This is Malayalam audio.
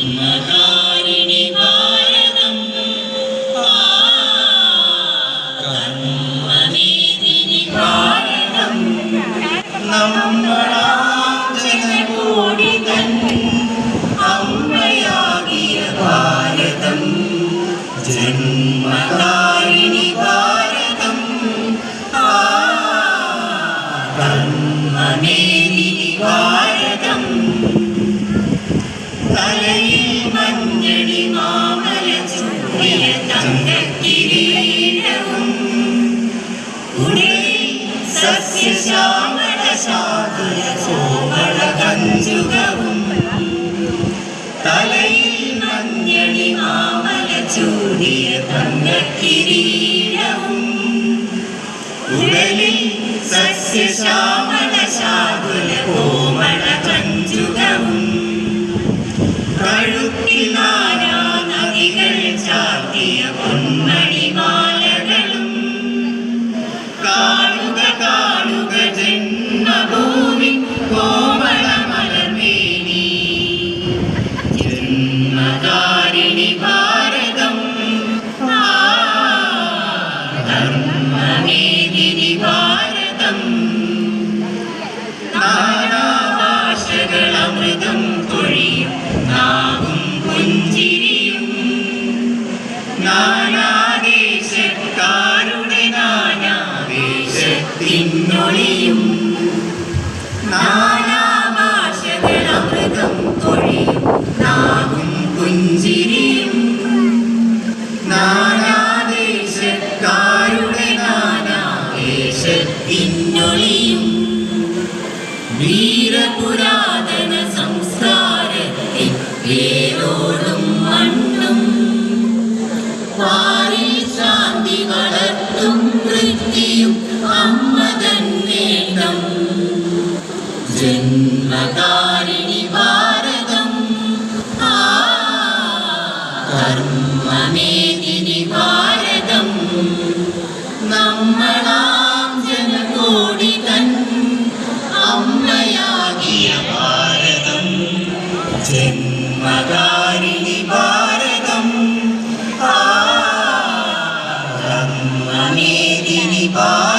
ജന്മകാരിണി ഭാരതം കർമ്മനീതിനി ഭാരതം നമ്മളാം ജനകോടി തൻ അമ്മയാകിയ ഭാരതം ജന്മകാരിണി ഭാരതം കർമ്മനീതിനി ഭാരതം തലയിൽ മഞ്ഞണി മാമല ചൂടിയ തങ്കക്കിരീടവും ഉടലിൽ സസ്യശ്യാമള ശാതുല കോമള കഞ്ചുകവും തലയിൽ മഞ്ഞണി മാമല ചൂടിയ തങ്കക്കിരീടവും ഉടലിൽ സസ്യശ്യാമള ശാതുല കോമള കഞ്ചുകവും കഴുത്തിൽ നാനാ നദികൾ ചാർത്തിയ പൊന്മണിമാലകളും കാണുക കാണുക ജന്മഭൂമി കോമള മലർമേനി ജന്മകാരിണി ഭാരതം ധർമ്മനീതിനി ഭാരതം നാനാഭാഷകളമൃതം തൊഴിയും നാവും പുഞ്ചിരിയും നാനാദേശക്കാരുടെ നാനാവേശത്തിനൊളിയും നാനാഭാഷകളമൃതം തൊഴിയും നാവും പുഞ്ചിരിയും നാനാദേശക്കാരുടെ നാനാവേശത്തിനൊളിയും വീരപുരാതന സംസ്കാരത്തിൽ വേരോടും മണ്ണും പാരിൽ ശാന്തി വളർത്തും വൃത്തിയും അമ്മ തന്നേട്ടം ജന്മകാരിണി ഭാരതം കർമ്മനീതിനി ഭാരതം നമ്മളാം ജനകോടി തൻ അമ്മയാകിയ ഭാരതം ജന്മകാരിണി ഭാരതം കർമ്മനീതിനി ഭാരതം